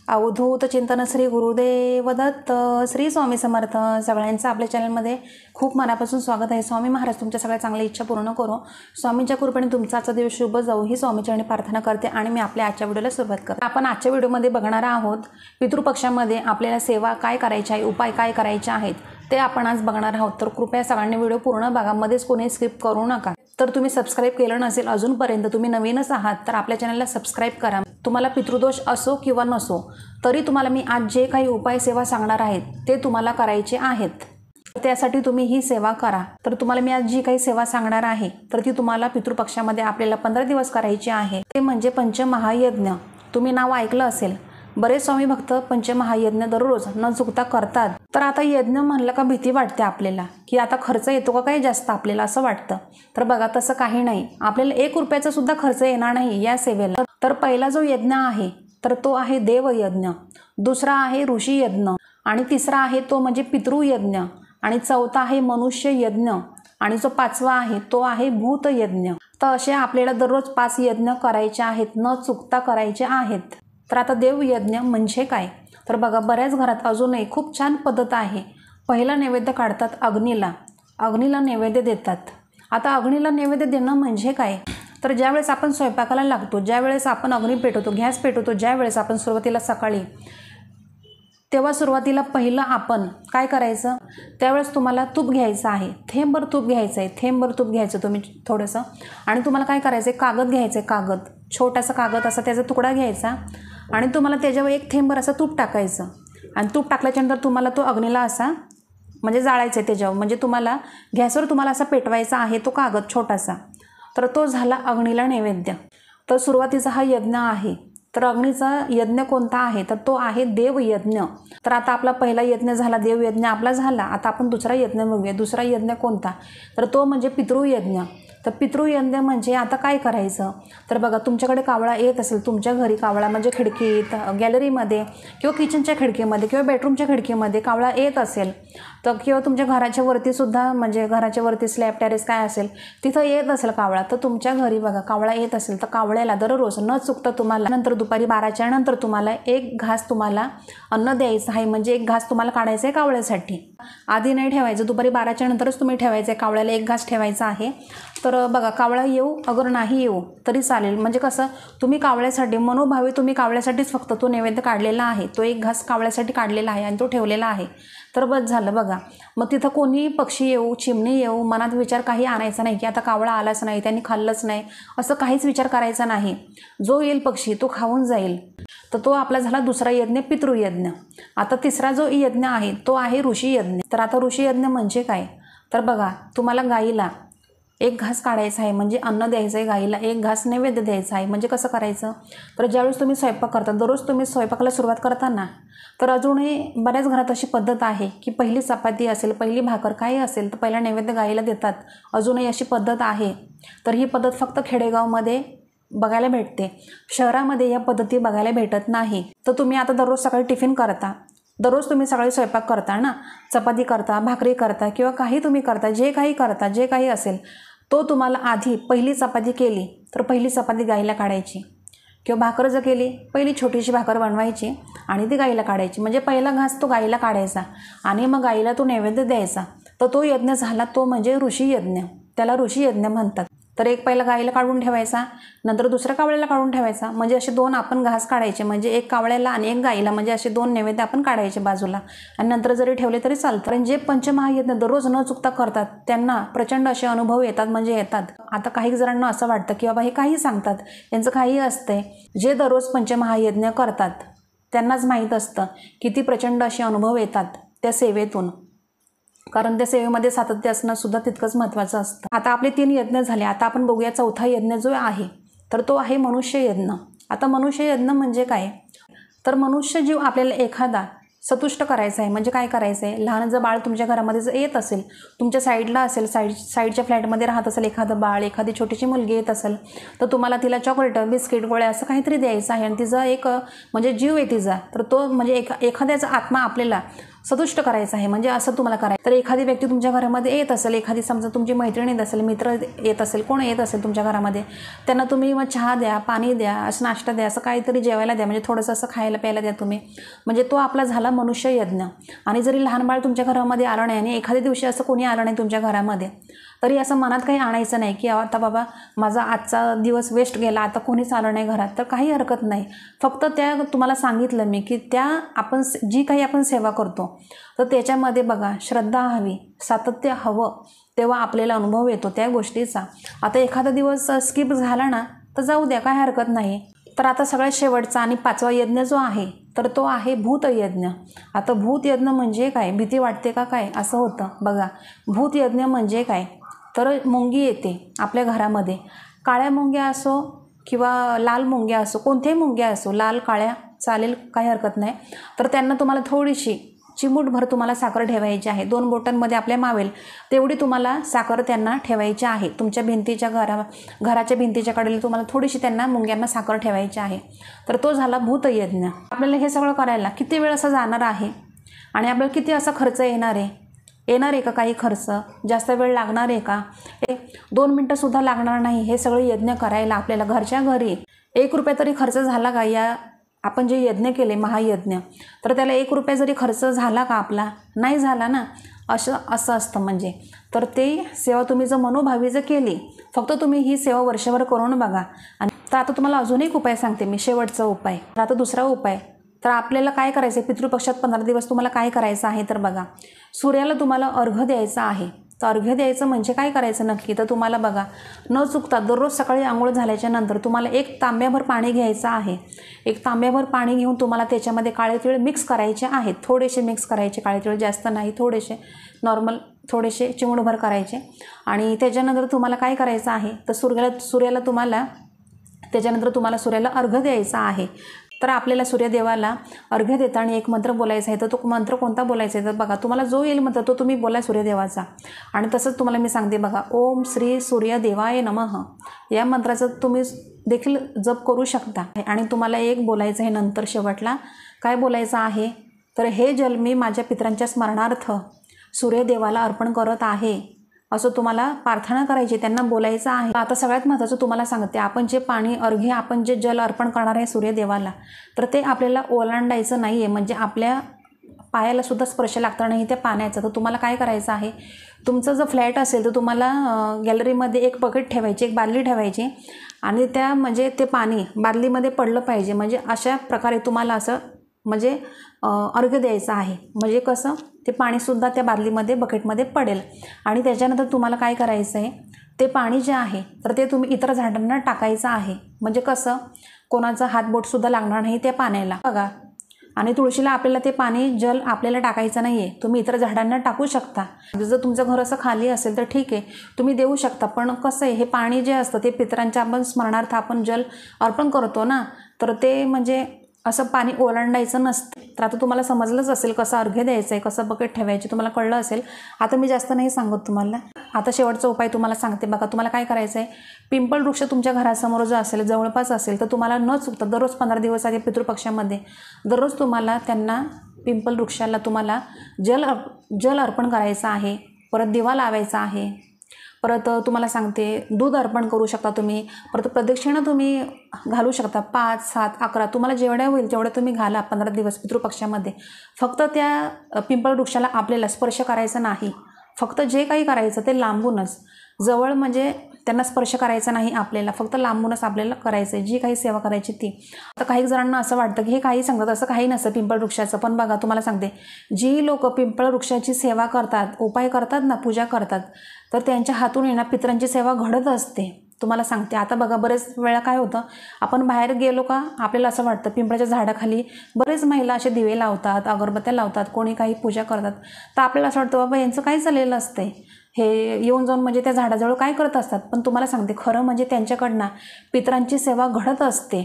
अवधूत चिंतन श्री गुरुदेव दत्त. श्री स्वामी समर्थ. सगळ्यांचं आपल्या चॅनलमध्ये खूप मनापासून स्वागत आहे. स्वामी महाराज तुमच्या सगळ्या चांगल्या इच्छा पूर्ण करो. स्वामींच्या कृपेने तुमचा आजचा दिवस शुभ जाऊ ही स्वामीचरणी प्रार्थना करते आणि मी आपल्या आजच्या व्हिडिओला सुरुवात करते. आपण आजच्या व्हिडिओमध्ये बघणार आहोत पितृपक्षामध्ये आपल्याला सेवा काय करायची आहे, उपाय काय करायचे आहेत ते आपण आज बघणार आहोत. तर कृपया सगळ्यांनी व्हिडिओ पूर्ण बघा, मध्येच कोणी स्किप करू नका. तर तुम्ही सबस्क्राईब केलं नसेल अजूनपर्यंत, तुम्ही नवीनच आहात तर आपल्या चॅनलला सबस्क्राईब करा. तुम्हाला पितृदोष असो किंवा नसो तरी तुम्हाला मी आज जे काही उपाय सेवा सांगणार आहेत ते तुम्हाला करायचे आहेत. त्यासाठी तुम्ही ही सेवा करा. तर तुम्हाला मी आज जी काही सेवा सांगणार आहे तर ती तुम्हाला पितृपक्षामध्ये आपल्याला 15 दिवस करायची आहे. ते म्हणजे पंचमहायज्ञ. तुम्ही नाव ऐकलं असेल. बरेच स्वामी भक्त पंचमहायज्ञ दररोज न चुकता करतात. तर आता यज्ञ म्हणलं का भीती वाटते आपल्याला की आता खर्च येतो का काही जास्त आपल्याला असं वाटतं. तर बघा तसं काही नाही. आपल्याला 1 रुपयाचा सुद्धा खर्च येणार नाही या सेवेला. तर पहिला जो यज्ञ आहे तर तो आहे देवयज्ञ, दुसरा आहे ऋषी यज्ञ आणि तिसरा आहे तो म्हणजे पितृयज्ञ आणि चौथा आहे मनुष्य यज्ञ आणि जो 5वा आहे तो आहे भूतयज्ञ. तर असे आपल्याला दररोज 5 यज्ञ करायचे आहेत, न चुकता करायचे आहेत. तर आता देवयज्ञ म्हणजे काय तर बघा बऱ्याच घरात अजूनही खूप छान पद्धत आहे. पहिला नैवेद्य काढतात अग्नीला, अग्नीला नैवेद्य देतात. आता अग्नीला नैवेद्य देणं म्हणजे काय तर ज्यावेळेस आपण स्वयंपाकाला लागतो, ज्यावेळेस आपण अग्नी पेटवतो, गॅस पेटवतो, ज्यावेळेस आपण सुरुवातीला सकाळी, तेव्हा सुरुवातीला पहिलं आपण काय करायचं त्यावेळेस तुम्हाला तूप घ्यायचं आहे. थेंबभर तूप घ्यायचं आहे, थेंबभर तूप घ्यायचं तुम्ही थोडंसं. आणि तुम्हाला काय करायचं आहे, कागद घ्यायचं आहे, कागद, छोटासा कागद असा त्याचा तुकडा घ्यायचा आणि तुम्हाला त्याच्यावर 1 थेंबभर असं तूप टाकायचं. आणि तूप टाकल्याच्यानंतर तुम्हाला तो अग्नीला असा म्हणजे जाळायचा आहे त्याच्यावर, म्हणजे तुम्हाला गॅसवर तुम्हाला असा पेटवायचा आहे तो कागद छोटासा. तर तो झाला अग्नीला नैवेद्य. तर सुरुवातीचा हा यज्ञ आहे. तर अग्नीचा यज्ञ कोणता आहे तर तो आहे देवयज्ञ. तर आता आपला पहिला यज्ञ झाला, देवयज्ञ आपला झाला. आता आपण दुसरा यज्ञ बघूया. दुसरा यज्ञ कोणता तर तो म्हणजे पितृयज्ञ. तर पितृयज्ञ म्हणजे आता काय करायचं तर बघा तुमच्याकडे कावळा येत असेल, तुमच्या घरी कावळा म्हणजे खिडकीत, गॅलरीमध्ये किंवा किचनच्या खिडकीमध्ये किंवा बेडरूमच्या खिडकीमध्ये कावळा येत असेल तर किंवा तुमच्या घराच्या वरतीसुद्धा म्हणजे घराच्या वरती स्लॅब टेरेस काय असेल तिथं येत असेल कावळा, तर तुमच्या घरी बघा कावळा येत असेल तर कावळ्याला दररोज न चुकता तुम्हाला नंतर दुपारी 12च्या नंतर तुम्हाला 1 घास तुम्हाला अन्न द्यायचं आहे. म्हणजे 1 घास तुम्हाला काढायचं आहे कावळ्यासाठी. आधी नाही ठेवायचं, दुपारी 12च्या नंतरच तुम्ही ठेवायचं आहे. कावळ्याला 1 घास ठेवायचा आहे. तर बघा कावळा येऊ अगर नाही येऊ तरी चालेल. म्हणजे कसं तुम्ही कावळ्यासाठी मनोभावे तुम्ही कावळ्यासाठीच फक्त तो नैवेद्य काढलेला आहे, तो 1 घास कावळ्यासाठी काढलेला आहे आणि तो ठेवलेला आहे. तर बस झालं बघा. मग तिथं कोणी पक्षी येऊ, चिमणी येऊ, मनात विचार काही आणायचा नाही की आता कावळा आलाच नाही, त्यांनी खाल्लंच नाही, असं काहीच विचार करायचा नाही. जो येईल पक्षी तो खाऊन जाईल. तर तो आपला झाला दुसरा यज्ञ पितृयज्ञ. आता तिसरा जो यज्ञ आहे तो आहे ऋषी यज्ञ. तर आता ऋषी यज्ञ म्हणजे काय तर बघा तुम्हाला गाईला 1 घास काढायचा आहे, म्हणजे अन्न द्यायचं आहे गाईला, 1 घास नैवेद्य द्यायचा आहे. म्हणजे कसं करायचं तर ज्यावेळेस तुम्ही स्वयंपाक करता, दररोज तुम्ही स्वयंपाकाला सुरुवात करताना तर अजूनही बऱ्याच घरात अशी पद्धत आहे की पहिली चपाती असेल, पहिली भाकर काही असेल तर पहिला नैवेद्य गाईला देतात. अजूनही अशी पद्धत आहे. तर ही पद्धत फक्त खेडेगावमध्ये बघायला भेटते, शहरामध्ये या पद्धती बघायला भेटत नाही. तर तुम्ही आता दररोज सकाळी टिफिन करता, दररोज तुम्ही सकाळी स्वयंपाक करता ना, चपाती करता, भाकरी करता किंवा काही तुम्ही करता, जे काही करता, जे काही असेल तो तुम्हाला आधी पहिली चपाती केली तर पहिली चपाती गाईला काढायची किंवा भाकर जर केली पहिली छोटीशी भाकर बनवायची आणि ती गाईला काढायची. म्हणजे पहिला घास तो गाईला काढायचा आणि मग गाईला तो नैवेद्य द्यायचा. तर तो यज्ञ झाला तो म्हणजे ऋषी यज्ञ. त्याला ऋषी यज्ञ म्हणतात. तर 1 पहिला गाईला काढून ठेवायचा, नंतर दुसऱ्या कावळ्याला काढून ठेवायचा. म्हणजे असे 2 आपण घास काढायचे, म्हणजे 1 कावळ्याला आणि 1 गाईला, म्हणजे असे 2 नैवेद्य आपण काढायचे बाजूला आणि नंतर जरी ठेवले तरी चालतं. पण जे पंचमहायज्ञ दररोज न चुकता करतात त्यांना प्रचंड असे अनुभव येतात, म्हणजे येतात. आता काही जणांना असं वाटतं की बाबा हे काही सांगतात, यांचं काही असतंय. जे दररोज पंचमहायज्ञ करतात त्यांनाच माहीत असतं किती प्रचंड असे अनुभव येतात त्या सेवेतून. कारण त्या सेवेमध्ये सातत्य असणं सुद्धा तितकंच महत्त्वाचं असतं. आता आपले 3 यज्ञ झाले. आता आपण बघूया चौथा यज्ञ जो आहे तर तो आहे मनुष्य यज्ञ. आता मनुष्य यज्ञ म्हणजे काय तर मनुष्य जीव आपल्याला एखादा संतुष्ट करायचा आहे. म्हणजे काय करायचं आहे, लहान जर बाळ तुमच्या घरामध्ये जर येत असेल, तुमच्या साईडला असेल, साईडच्या फ्लॅटमध्ये राहत असेल एखादं बाळ, एखादी छोटीशी मुलगी येत असेल तर तुम्हाला तिला चॉकलेट, बिस्किट, गोळ्या असं काहीतरी द्यायचं आहे. आणि तिचा एक म्हणजे जीव आहे तिचा, तर तो म्हणजे एखाद्याचा आत्मा आपल्याला संतुष्ट करायचं आहे, म्हणजे असं तुम्हाला करायचं. तर एखादी व्यक्ती तुमच्या घरामध्ये येत असेल, एखादी समजा तुमची मैत्रीण येत असेल, मित्र येत असेल, कोण येत असेल तुमच्या घरामध्ये, त्यांना तुम्ही मग चहा द्या, पाणी द्या, असं नाश्ता द्या, असं काहीतरी जेवायला द्या, म्हणजे थोडंसं असं खायला प्यायला द्या तुम्ही. म्हणजे तो आपला झाला मनुष्य यज्ञ. आणि जरी लहान बाळ तुमच्या घरामध्ये आलं नाही आणि एखाद्या दिवशी असं कोणी आलं नाही तुमच्या घरामध्ये, तरी असं मनात काही आणायचं नाही की आता बाबा माझा आजचा दिवस वेस्ट गेला, आता कोणीच आलं नाही घरात, तर काही हरकत नाही. फक्त त्या तुम्हाला सांगितलं मी की त्या आपण जी काही आपण सेवा करतो तर त्याच्यामध्ये बघा श्रद्धा हवी, सातत्य हवं, तेव्हा आपल्याला अनुभव येतो त्या गोष्टीचा. आता एखादा दिवस स्किप झाला ना तर जाऊ द्या, काय हरकत नाही. तर आता सगळ्यात शेवटचा आणि 5वा यज्ञ जो आहे तर तो आहे भूतयज्ञ. आता भूतयज्ञ म्हणजे काय, भीती वाटते का काय, असं होतं बघा. भूतयज्ञ म्हणजे काय, तर मुंगी येते आपल्या घरामध्ये, काळ्या मुंग्या असो किंवा लाल मुंग्या असो, कोणत्याही मुंग्या असो, लाल काळ्या चालेल, काही हरकत नाही. तर त्यांना तुम्हाला थोडीशी चिमूटभर तुम्हाला साखर ठेवायची आहे, 2 बोटांमध्ये आपल्या मावेल तेवढी तुम्हाला साखर त्यांना ठेवायची आहे. तुमच्या भिंतीच्या घराच्या भिंतीच्या कडेला तुम्हाला थोडीशी त्यांना मुंग्यांना साखर ठेवायची आहे. तर तो झाला भूतयज्ञ. आपल्याला हे सगळं करायला किती वेळ असं जाणार आहे आणि आपल्याला किती असा खर्च येणार आहे का, काही खर्च जास्त वेळ लागणार आहे का, 2 मिनटंसुद्धा लागणार नाही हे सगळं यज्ञ करायला. आपल्याला घरच्या घरी 1 रुपया तरी खर्च झाला का, या आपण जे यज्ञ केले महायज्ञ, तर त्याला 1 रुपया जरी खर्च झाला का आपला, नाही झाला ना. असं असतं म्हणजे. तर ते सेवा तुम्ही जर मनोभावी जर केली, फक्त तुम्ही ही सेवा वर्षभर करून बघा. आणि तर आता तुम्हाला अजून एक उपाय सांगते मी, शेवटचा उपाय. तर आता दुसरा उपाय, तर आपल्याला काय करायचं आहे, पितृपक्षात 15 दिवस तुम्हाला काय करायचं आहे, तर बघा सूर्याला तुम्हाला अर्घ्य द्यायचं आहे. तर अर्घ्य द्यायचं म्हणजे काय करायचं नक्की, तर तुम्हाला बघा न चुकता दररोज सकाळी आंघोळ झाल्याच्या नंतर तुम्हाला 1 तांब्याभर पाणी घ्यायचं आहे. 1 तांब्याभर पाणी घेऊन तुम्हाला त्याच्यामध्ये काळे तिळ मिक्स करायचे आहेत, थोडेसे मिक्स करायचे, काळे तिळ जास्त नाही, थोडेसे नॉर्मल, थोडेसे चिमूटभर करायचे. आणि त्याच्यानंतर तुम्हाला काय करायचं आहे, तर सूर्याला सूर्याला अर्घ्य द्यायचा आहे. तर आपल्याला सूर्यदेवाला अर्घ्य देताना एक मंत्र बोलायचा आहे. तर तो मंत्र कोणता बोलायचा आहे, तर बघा तुम्हाला जो येईल मंत्र तो तुम्ही बोला सूर्यदेवाचा. आणि तसंच तुम्हाला मी सांगते बघा, ओम श्री सूर्यदेवाय नमः या मंत्राचं तुम्ही देखील जप करू शकता. आणि तुम्हाला एक बोलायचं आहे नंतर शेवटला, काय बोलायचं आहे, तर हे जल मी माझ्या पितरांच्या स्मरणार्थ सूर्यदेवाला अर्पण करत आहे, असं तुम्हाला प्रार्थना करायची, त्यांना बोलायचं आहे. आता सगळ्यात महत्त्वाचं तुम्हाला सांगते, आपण जे पाणी अर्घ्य, आपण जे जल अर्पण करणार आहे सूर्यदेवाला, तर ते आपल्याला ओलांडायचं नाही आहे, म्हणजे आपल्या पायाला सुद्धा स्पर्श लागणार नाही त्या पाण्याचा. तर तुम्हाला काय करायचं आहे, तुमचं जर फ्लॅट असेल तर तुम्हाला गॅलरीमध्ये एक बकेट ठेवायची, एक बादली ठेवायची आणि त्या म्हणजे ते पाणी बादलीमध्ये पडलं पाहिजे. म्हणजे अशा प्रकारे तुम्हाला असं म्हणजे अर्घ्य द्यायचं आहे. म्हणजे कसं, ते पाणीसुद्धा त्या बादलीमध्ये बकेटमध्ये पडेल. आणि त्याच्यानंतर तुम्हाला काय करायचं आहे, ते पाणी जे आहे तर ते तुम्ही इतर झाडांना टाकायचं आहे. म्हणजे कसं, कोणाचा हातबोटसुद्धा लागणार नाही त्या पाण्याला बघा. आणि तुळशीला आपल्याला ते पाणी जल आपल्याला टाकायचं नाही आहे, तुम्ही इतर झाडांना टाकू शकता. जर तुमचं घर असं खाली असेल तर ठीक आहे, तुम्ही देऊ शकता. पण कसं आहे, हे पाणी जे असतं ते पितरांच्या आपण स्मरणार्थ आपण जल अर्पण करतो ना, तर ते म्हणजे असं पाणी ओलांडायचं नसतं. तर आता तुम्हाला समजलंच असेल कसं अर्घ्य द्यायचं आहे, कसं बकेट ठेवायची, तुम्हाला कळलं असेल. आता मी जास्त नाही सांगत तुम्हाला. आता शेवटचा उपाय तुम्हाला सांगते बघा. तुम्हाला काय करायचं आहे, पिंपळ वृक्ष तुमच्या घरासमोर जो असेल, जवळपास असेल, तर तुम्हाला न चुकता दररोज 15 दिवस आधी पितृपक्षामध्ये दररोज तुम्हाला त्यांना पिंपळ वृक्षाला तुम्हाला जल अर्पण करायचं आहे. परत दिवा लावायचा आहे. परत तुम्हाला सांगते दूध अर्पण करू शकता तुम्ही. परत प्रदक्षिणा तुम्ही घालू शकता, 5, 7, 11 तुम्हाला जेवढ्या होईल तेवढ्या तुम्ही घाला 15 दिवस पितृपक्षामध्ये. फक्त त्या पिंपळ वृक्षाला आपल्याला स्पर्श करायचा नाही. फक्त जे काही करायचं ते लांबूनच, जवळ म्हणजे त्यांना स्पर्श करायचा नाही आपल्याला, फक्त लांबूनच आपल्याला करायचं आहे जी काही सेवा करायची ती. आता काही जणांना असं वाटतं की हे काही सांगतात, असं काही नसतं पिंपळ वृक्षाचं. पण बघा तुम्हाला सांगते, जी लोक पिंपळ वृक्षाची सेवा करतात, उपाय करतात ना, पूजा करतात, तर त्यांच्या हातून येणार पितरांची सेवा घडत असते. तुम्हाला सांगते, आता बघा बरेच वेळा काय होतं, आपण बाहेर गेलो का आपल्याला असं वाटतं पिंपळाच्या झाडाखाली बरेच महिला असे दिवे लावतात, अगरबत्त्या लावतात, कोणी काही पूजा करतात. तर आपल्याला असं वाटतं बाबा यांचं काय चाललेलं असते, हे येऊन जाऊन म्हणजे त्या झाडाजवळ काय करत असतात. पण तुम्हाला सांगते खरं म्हणजे त्यांच्याकडनं पितरांची सेवा घडत असते.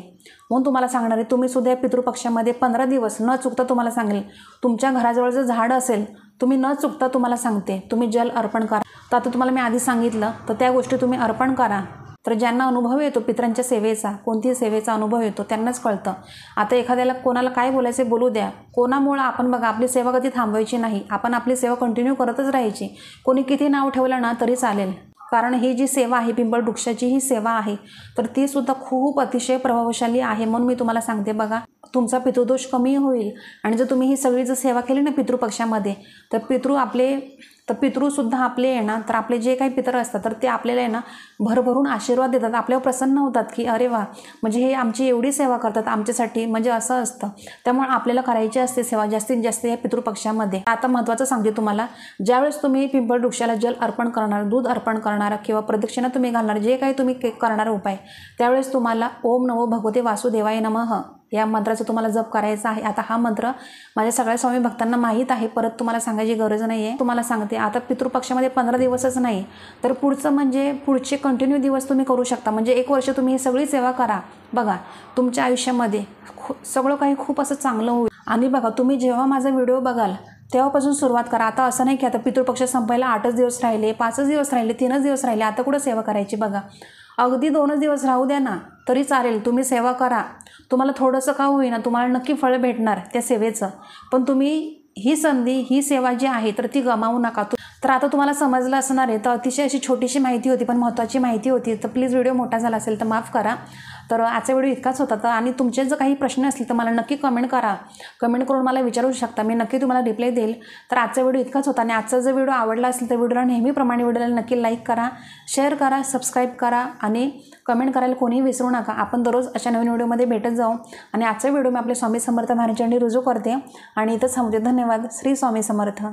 म्हणून तुम्हाला सांगणार आहे, तुम्ही सुद्धा पितृपक्षामध्ये 15 दिवस न चुकता तुम्हाला सांगेल, तुमच्या घराजवळ जर झाड असेल तुम्ही न चुकता तुम्हाला सांगते तुम्ही जल अर्पण करा. तर आता तुम्हाला मी आधी सांगितलं, तर त्या गोष्टी तुम्ही अर्पण करा. तर ज्यांना अनुभव येतो पितरांच्या सेवेचा, कोणतीही सेवेचा अनुभव येतो त्यांनाच कळतं. आता एखाद्याला कोणाला काय बोलायचं बोलू द्या, कोणामुळं आपण बघा आपली सेवा कधी थांबवायची नाही, आपण आपली सेवा कंटिन्यू करतच राहायची. कोणी किती नाव ठेवलं ना तरी चालेल, कारण ही जी सेवा आहे पिंपळवृक्षाची ही सेवा आहे तर ती सुद्धा खूप अतिशय प्रभावशाली आहे. म्हणून मी तुम्हाला सांगते बघा, तुमचा पितृदोष कमी होईल. आणि जर तुम्ही ही सगळी जर सेवा केली ना पितृपक्षामध्ये तर पितृसुद्धा आपले आहे ना, तर आपले जे काही पितर असतात तर ते आपल्याला आहे ना भरभरून आशीर्वाद देतात, आपल्यावर प्रसन्न होतात की अरे वा, म्हणजे हे आमची एवढी सेवा करतात आमच्यासाठी, म्हणजे असं असतं. त्यामुळे आपल्याला करायची असते सेवा जास्तीत जास्त या पितृपक्षामध्ये. आता महत्त्वाचं सांगते तुम्हाला, ज्यावेळेस तुम्ही पिंपळवृक्षाला जल अर्पण करणार, दूध अर्पण करणार किंवा प्रदक्षिणा तुम्ही घालणार, जे काही तुम्ही करणार उपाय, त्यावेळेस तुम्हाला ओम नमो भगवते वासुदेवाय नमः या मंत्राचा तुम्हाला जप करायचा आहे. आता हा मंत्र माझ्या सगळ्या स्वामी भक्तांना माहीत आहे, परत तुम्हाला सांगायची गरज नाही आहे. तुम्हाला सांगते, आता पितृपक्षामध्ये 15 दिवसच नाही तर पुढचं म्हणजे पुढचे कंटिन्यू दिवस तुम्ही करू शकता. म्हणजे 1 वर्ष तुम्ही ही सगळी सेवा करा. बघा तुमच्या आयुष्यामध्ये सगळं काही खूप असं चांगलं होईल. आणि बघा तुम्ही जेव्हा माझा व्हिडिओ बघाल तेव्हापासून सुरुवात करा. आता असं नाही की आता पितृपक्ष संपायला 8च दिवस राहिले, 5च दिवस राहिले, 3च दिवस राहिले, आता कुठं सेवा करायची. बघा अगदी 2च दिवस राहू द्या ना तरी चालेल, तुम्ही सेवा करा. तुम्हाला थोडंसं का होईना तुम्हाला नक्की फळ भेटणार त्या सेवेचं. पण तुम्ही ही संधी, ही सेवा जी आहे तर ती गमावू नका. तर आता तुम्हाला समजलं असणार आहे. तर अतिशय अशी छोटीशी माहिती होती पण महत्त्वाची माहिती होती. तर प्लीज व्हिडिओ मोठा झाला असेल तर माफ करा. तर आजचा व्हिडिओ इतकाच होता. तर आणि तुमचे जर काही प्रश्न असतील तर मला नक्की कमेंट करा. कमेंट करून मला विचारू शकता, मी नक्की तुम्हाला रिप्लाय देईल. तर आजचा व्हिडिओ इतकाच होता. आणि आजचा जर व्हिडिओ आवडला असेल तर व्हिडिओला नेहमीप्रमाणे व्हिडिओला नक्की लाईक करा, शेअर करा, सबस्क्राईब करा आणि कमेंट करायला कोणीही विसरू नका. आपण दररोज अशा नवीन व्हिडिओमध्ये भेटत जाऊ. आणि आजचा व्हिडिओ मी आपले स्वामी समर्थ महाराजांनी रुजू करते आणि इथंच थांबते. धन्यवाद. श्री स्वामी समर्थ.